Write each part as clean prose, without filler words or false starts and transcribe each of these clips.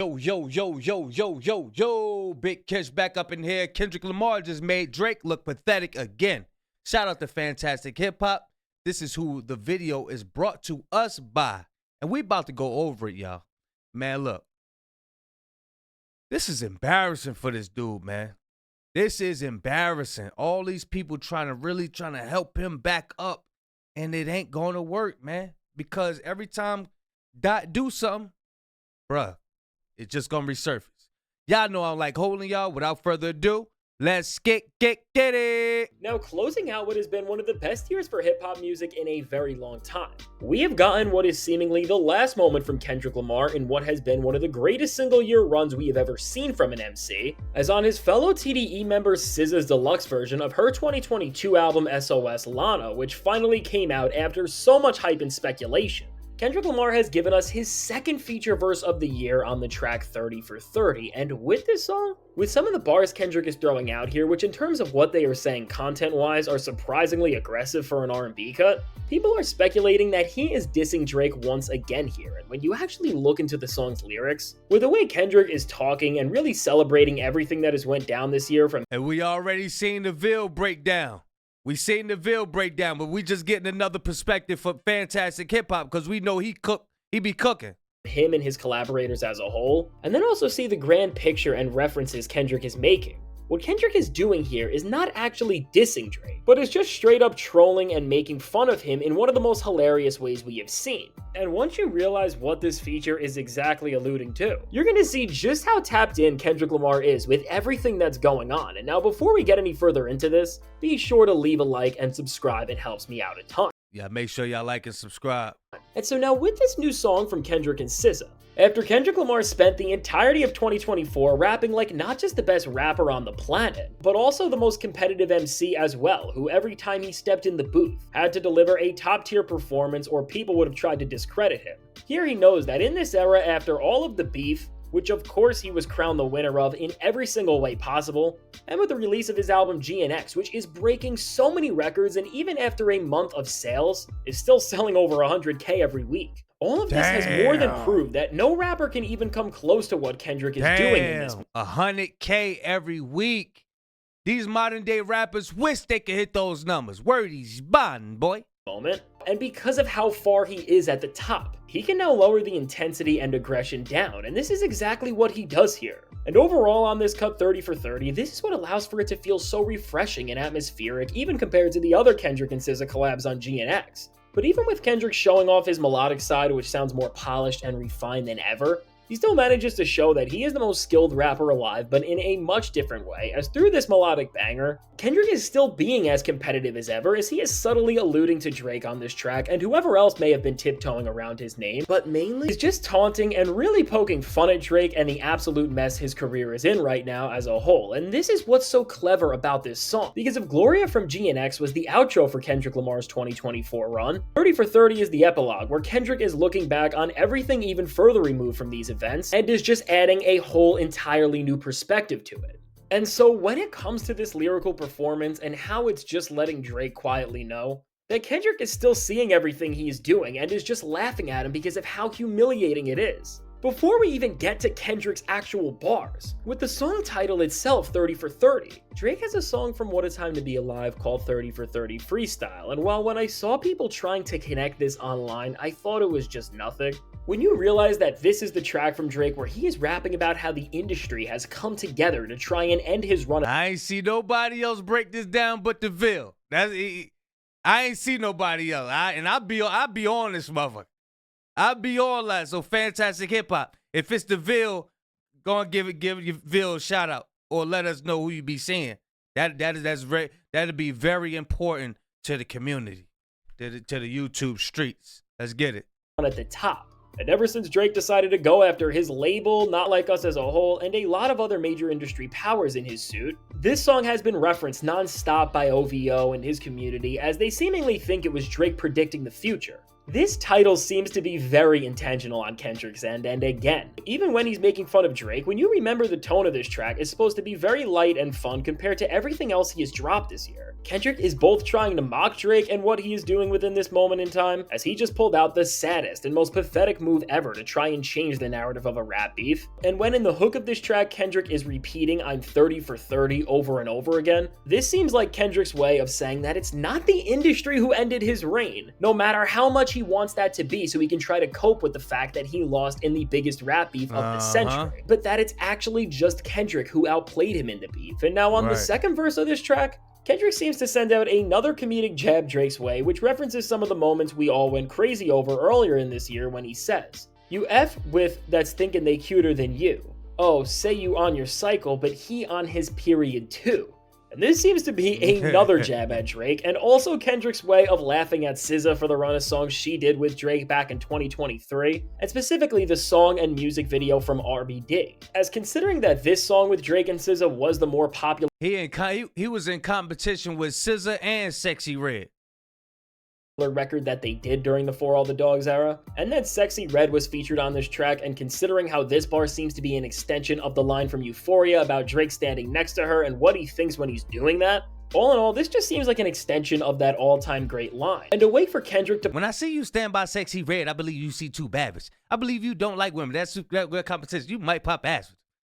Yo, Big Kish back up in here. Kendrick Lamar just made Drake look pathetic again. Shout out to Fantastic Hip Hop. This is who the video is brought to us by. And we about to go over it, y'all. Man, look. This is embarrassing for this dude, man. This is embarrassing. All these people trying to help him back up. And it ain't going to work, man. Because every time Dot do something, bruh, it's just gonna resurface. Y'all know I'm like holding y'all. Without further ado, let's get it. Now, closing out what has been one of the best years for hip-hop music in a very long time, we have gotten what is seemingly the last moment from Kendrick Lamar in what has been one of the greatest single-year runs we have ever seen from an MC, as on his fellow TDE member SZA's deluxe version of her 2022 album SOS Lana, which finally came out after so much hype and speculation. Kendrick Lamar has given us his second feature verse of the year on the track 30 for 30, and with this song, with some of the bars Kendrick is throwing out here, which in terms of what they are saying content-wise are surprisingly aggressive for an R&B cut, people are speculating that he is dissing Drake once again here, and when you actually look into the song's lyrics, with the way Kendrick is talking and really celebrating everything that has went down this year from— And we already seen the Ville breakdown. We seen the Ville breakdown, but we just getting another perspective for Fantastic Hip Hop because we know he be cooking. Him and his collaborators as a whole, and then also see the grand picture and references Kendrick is making. What Kendrick is doing here is not actually dissing Drake, but is just straight up trolling and making fun of him in one of the most hilarious ways we have seen. And once you realize what this feature is exactly alluding to, you're gonna see just how tapped in Kendrick Lamar is with everything that's going on. And now before we get any further into this, be sure to leave a like and subscribe, it helps me out a ton. Yeah, make sure y'all like and subscribe. And so now with this new song from Kendrick and SZA, after Kendrick Lamar spent the entirety of 2024 rapping like not just the best rapper on the planet, but also the most competitive MC as well, who every time he stepped in the booth had to deliver a top-tier performance or people would have tried to discredit him. Here he knows that in this era, after all of the beef, which of course he was crowned the winner of in every single way possible, and with the release of his album GNX, which is breaking so many records and even after a month of sales, is still selling over 100K every week. All of this has more than proved that no rapper can even come close to what Kendrick is doing in this. 100K every week. These modern day rappers wish they could hit those numbers. Wordy's bond, boy. Moment. And because of how far he is at the top, he can now lower the intensity and aggression down, and this is exactly what he does here. And overall on this cut 30 for 30, this is what allows for it to feel so refreshing and atmospheric, even compared to the other Kendrick and SZA collabs on GNX. But even with Kendrick showing off his melodic side, which sounds more polished and refined than ever, he still manages to show that he is the most skilled rapper alive, but in a much different way, as through this melodic banger, Kendrick is still being as competitive as ever, as he is subtly alluding to Drake on this track and whoever else may have been tiptoeing around his name, but mainly he's just taunting and really poking fun at Drake and the absolute mess his career is in right now as a whole. And this is what's so clever about this song, because if Gloria from GNX was the outro for Kendrick Lamar's 2024 run, 30 for 30 is the epilogue, where Kendrick is looking back on everything even further removed from these events and is just adding a whole entirely new perspective to it. And so when it comes to this lyrical performance and how it's just letting Drake quietly know that Kendrick is still seeing everything he's doing and is just laughing at him because of how humiliating it is. Before we even get to Kendrick's actual bars, with the song title itself 30 for 30, Drake has a song from What a Time to Be Alive called 30 for 30 Freestyle, and while when I saw people trying to connect this online, I thought it was just nothing. When you realize that this is the track from Drake where he is rapping about how the industry has come together to try and end his run— I ain't see nobody else break this down but the Ville. I ain't see nobody else. I'll be on this motherfucker. I'll be on that. So Fantastic Hip Hop. If it's the Ville, go and give your Ville a shout out or let us know who you be seeing. That'd be very important to the community, to the YouTube streets. Let's get it. At the top. And ever since Drake decided to go after his label, Not Like Us as a whole, and a lot of other major industry powers in his suit, this song has been referenced non-stop by OVO and his community as they seemingly think it was Drake predicting the future. This title seems to be very intentional on Kendrick's end, and again, even when he's making fun of Drake, when you remember the tone of this track is supposed to be very light and fun compared to everything else he has dropped this year. Kendrick is both trying to mock Drake and what he is doing within this moment in time, as he just pulled out the saddest and most pathetic move ever to try and change the narrative of a rap beef. And when in the hook of this track, Kendrick is repeating "I'm 30 for 30" over and over again, this seems like Kendrick's way of saying that it's not the industry who ended his reign, no matter how much he wants that to be, so he can try to cope with the fact that he lost in the biggest rap beef of the century, but that it's actually just Kendrick who outplayed him in the beef. And now on the second verse of this track, Kendrick seems to send out another comedic jab Drake's way, which references some of the moments we all went crazy over earlier in this year when he says, "You F with that's thinking they cuter than you. Oh, say you on your cycle, but he on his period too." And this seems to be another jab at Drake, and also Kendrick's way of laughing at SZA for the run of songs she did with Drake back in 2023, and specifically the song and music video from RBD. As considering that this song with Drake and SZA was the more popular, he was in competition with SZA and Sexy Red record that they did during the For All the Dogs era, and that Sexy Red was featured on this track, and considering how this bar seems to be an extension of the line from Euphoria about Drake standing next to her and what he thinks when he's doing that, all in all, this just seems like an extension of that all-time great line. And a way for Kendrick to— "When I see you stand by Sexy Red, I believe you see two babbage. I believe you don't like women. That's that competition. You might pop ass."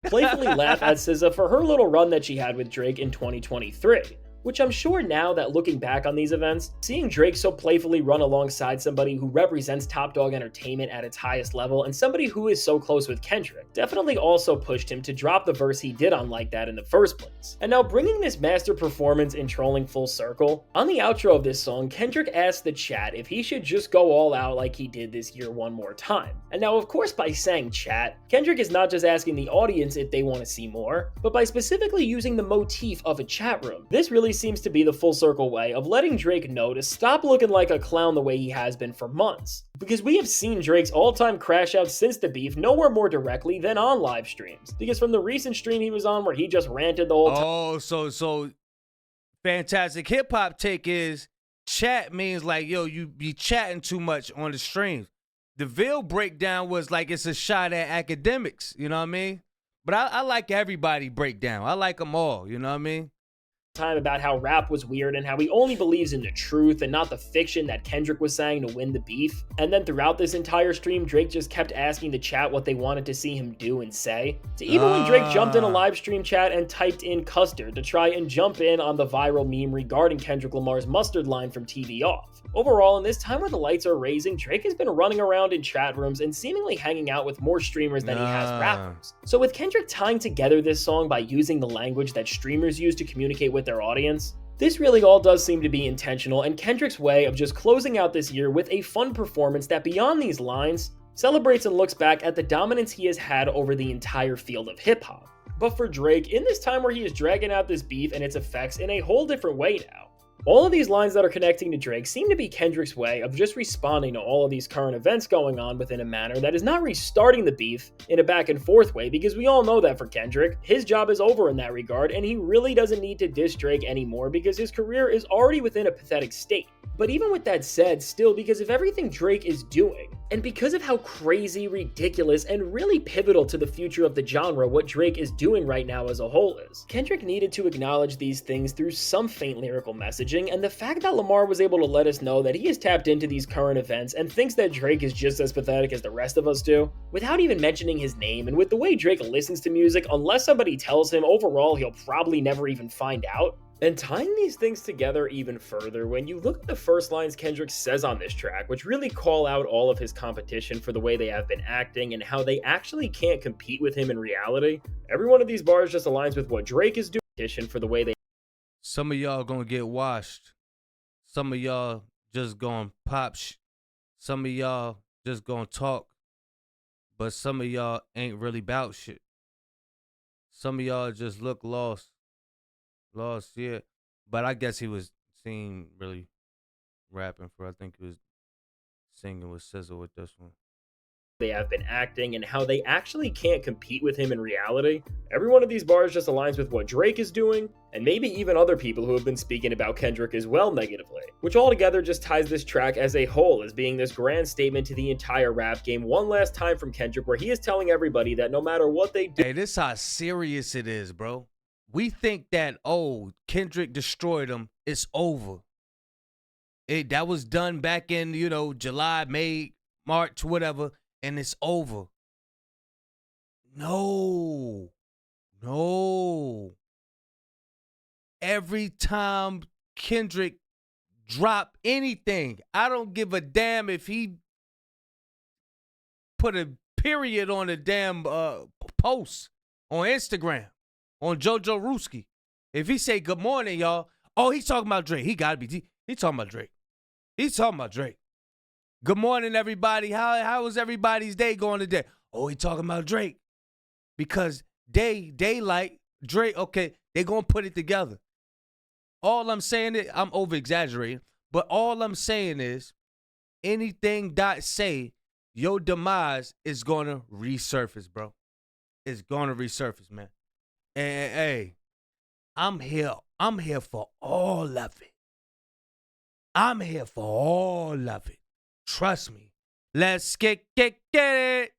playfully laugh at SZA for her little run that she had with Drake in 2023. Which I'm sure now that looking back on these events, seeing Drake so playfully run alongside somebody who represents Top Dog Entertainment at its highest level and somebody who is so close with Kendrick definitely also pushed him to drop the verse he did on Like That in the first place. And now bringing this master performance in trolling full circle, on the outro of this song, Kendrick asked the chat if he should just go all out like he did this year one more time. And now of course by saying chat, Kendrick is not just asking the audience if they want to see more, but by specifically using the motif of a chat room. This really seems to be the full circle way of letting Drake know to stop looking like a clown the way he has been for months. Because we have seen Drake's all-time crash out since the beef nowhere more directly than on live streams. Because from the recent stream he was on where he just ranted the whole time. Oh, so fantastic hip hop take is chat means like, yo, you be chatting too much on the streams. The Ville breakdown was like it's a shot at academics, you know what I mean? But I like everybody breakdown. I like them all, you know what I mean? Time about how rap was weird and how he only believes in the truth and not the fiction that Kendrick was saying to win the beef. And then throughout this entire stream, Drake just kept asking the chat what they wanted to see him do and say. So even when Drake jumped in a live stream chat and typed in custard to try and jump in on the viral meme regarding Kendrick Lamar's mustard line from TV Off. Overall, in this time where the lights are raising, Drake has been running around in chat rooms and seemingly hanging out with more streamers than he has rappers. So with Kendrick tying together this song by using the language that streamers use to communicate with their audience, this really all does seem to be intentional and Kendrick's way of just closing out this year with a fun performance that beyond these lines, celebrates and looks back at the dominance he has had over the entire field of hip-hop. But for Drake, in this time where he is dragging out this beef and its effects in a whole different way now, all of these lines that are connecting to Drake seem to be Kendrick's way of just responding to all of these current events going on within a manner that is not restarting the beef in a back and forth way, because we all know that for Kendrick, his job is over in that regard and he really doesn't need to diss Drake anymore because his career is already within a pathetic state. But even with that said, still, because of everything Drake is doing, and because of how crazy, ridiculous, and really pivotal to the future of the genre what Drake is doing right now as a whole is, Kendrick needed to acknowledge these things through some faint lyrical messaging, and the fact that Lamar was able to let us know that he has tapped into these current events and thinks that Drake is just as pathetic as the rest of us do, without even mentioning his name, and with the way Drake listens to music, unless somebody tells him, overall he'll probably never even find out. And tying these things together even further, when you look at the first lines Kendrick says on this track, which really call out all of his competition for the way they have been acting and how they actually can't compete with him in reality, every one of these bars just aligns with what Drake is doing for the way they— Some of y'all gonna get washed. Some of y'all just gonna pop some of y'all just gonna talk. But some of y'all ain't really about shit. Some of y'all just look lost. Lost, yeah. But I guess he was seen really rapping for, I think he was singing with SZA with this one. they have been acting, and how they actually can't compete with him in reality. Every one of these bars just aligns with what Drake is doing, and maybe even other people who have been speaking about Kendrick as well negatively, which altogether just ties this track as a whole as being this grand statement to the entire rap game one last time from Kendrick, where he is telling everybody that no matter what they do. Hey, this how serious it is, bro. We think that, oh, Kendrick destroyed him, it's over. That was done back in, July, May, March, whatever, and it's over. No. Every time Kendrick drop anything, I don't give a damn if he put a period on a damn post on Instagram, on JoJo Ruski. If he say good morning, y'all, oh, he's talking about Drake. He gotta be. He's talking about Drake. He's talking about Drake. Good morning, everybody. How was everybody's day going today? Oh, he talking about Drake. Because they like Drake. Okay, they gonna put it together. All I'm saying is, I'm over exaggerating, but all I'm saying is, anything Dot say, your demise is gonna resurface, bro. It's gonna resurface, man. And hey, I'm here for all of it. I'm here for all of it. Trust me. Let's get it.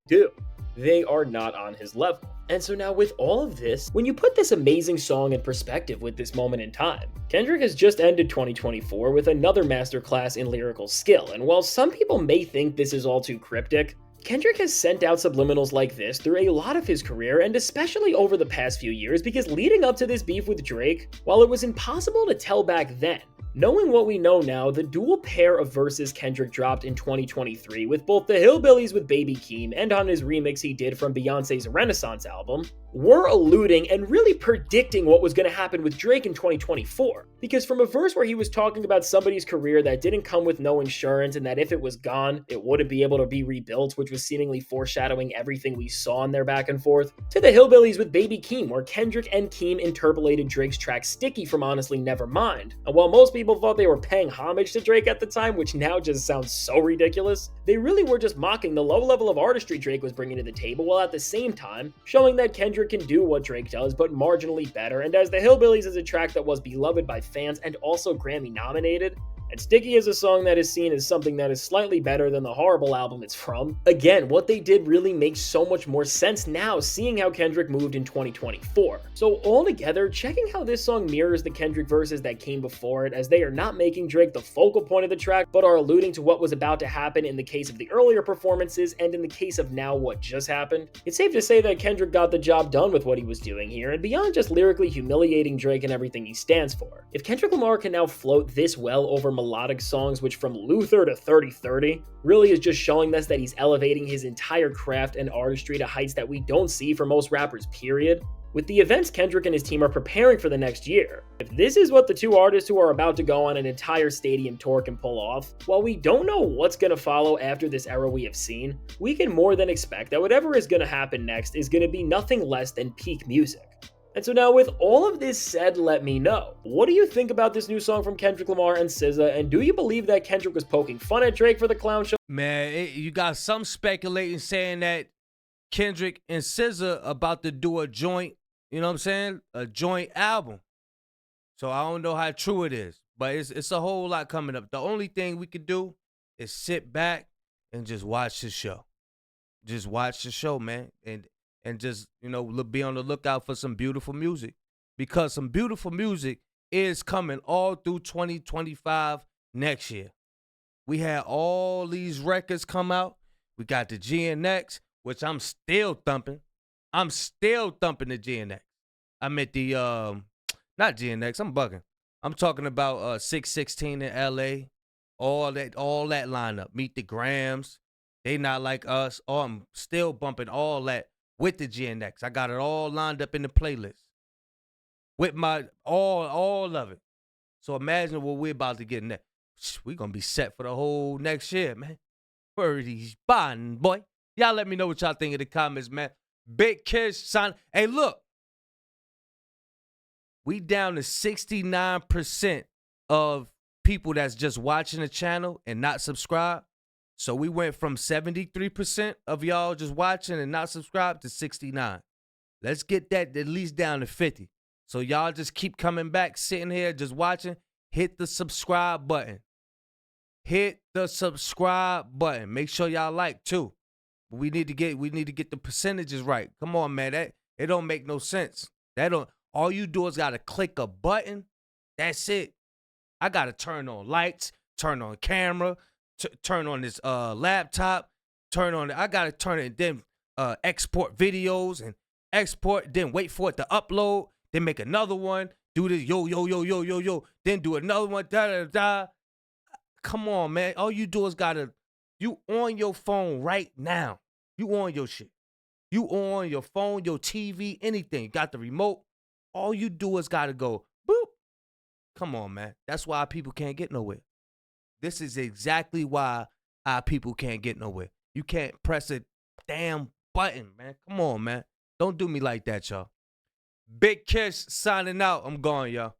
They are not on his level. And so now with all of this, when you put this amazing song in perspective with this moment in time, Kendrick has just ended 2024 with another masterclass in lyrical skill, and while some people may think this is all too cryptic, Kendrick has sent out subliminals like this through a lot of his career, and especially over the past few years, because leading up to this beef with Drake, while it was impossible to tell back then, knowing what we know now, the dual pair of verses Kendrick dropped in 2023 with both the Hillbillies with Baby Keem and on his remix he did from Beyonce's Renaissance album, were alluding and really predicting what was going to happen with Drake in 2024. Because from a verse where he was talking about somebody's career that didn't come with no insurance and that if it was gone, it wouldn't be able to be rebuilt, which was seemingly foreshadowing everything we saw in their back and forth, to the Hillbillies with Baby Keem, where Kendrick and Keem interpolated Drake's track Sticky from Honestly Nevermind. And while most people thought they were paying homage to Drake at the time, which now just sounds so ridiculous, they really were just mocking the low level of artistry Drake was bringing to the table, while at the same time showing that Kendrick can do what Drake does, but marginally better. And as the Hillbillies is a track that was beloved by fans and also Grammy nominated, and Sticky is a song that is seen as something that is slightly better than the horrible album it's from. Again, what they did really makes so much more sense now, seeing how Kendrick moved in 2024. So altogether, checking how this song mirrors the Kendrick verses that came before it, as they are not making Drake the focal point of the track, but are alluding to what was about to happen in the case of the earlier performances, and in the case of now what just happened, it's safe to say that Kendrick got the job done with what he was doing here, and beyond just lyrically humiliating Drake and everything he stands for. If Kendrick Lamar can now float this well over melodic songs, which from Luther to 3030 really is just showing us that he's elevating his entire craft and artistry to heights that we don't see for most rappers, period. With the events Kendrick and his team are preparing for the next year, if this is what the two artists who are about to go on an entire stadium tour can pull off, while we don't know what's going to follow after this era we have seen, we can more than expect that whatever is going to happen next is going to be nothing less than peak music. And so now with all of this said, let me know, what do you think about this new song from Kendrick Lamar and SZA, and do you believe that Kendrick was poking fun at Drake for the clown show? Man, you got some speculating saying that Kendrick and SZA about to do a joint, you know what I'm saying? A joint album. So I don't know how true it is, but it's a whole lot coming up. The only thing we could do is sit back and just watch the show. Just watch the show, man. And just, be on the lookout for some beautiful music, because some beautiful music is coming all through 2025 next year. We had all these records come out. We got the GNX, which I'm still thumping. I'm still thumping the GNX. I meant the, not GNX, I'm bugging. I'm talking about 616 in LA, all that lineup. Meet the Grams, They Not Like Us. Oh, I'm still bumping all that with the GNX. I got it all lined up in the playlist with my all of it. So imagine what we're about to get next. We're gonna be set for the whole next year, man. Birdie's bond, boy. Y'all let me know what y'all think in the comments, man. Big Kiss sign. Hey, look. We down to 69% of people that's just watching the channel and not subscribed. So we went from 73% of y'all just watching and not subscribed to 69. Let's get that at least down to 50. So y'all just keep coming back, sitting here, just watching. Hit the subscribe button. Hit the subscribe button. Make sure y'all like too. We need to get the percentages right. Come on, man. It don't make no sense. All you do is gotta click a button. That's it. I gotta turn on lights, turn on camera, turn on this laptop, I gotta turn it, then export videos and export, then wait for it to upload, then make another one, do this yo, then do another one, da. Come on, man. All you do is you on your phone right now. You on your shit. You on your phone, your TV, anything. Got the remote. All you do is gotta go, boop. Come on, man. That's why people can't get nowhere. This is exactly why our people can't get nowhere. You can't press a damn button, man. Come on, man. Don't do me like that, y'all. Big Kish signing out. I'm gone, y'all.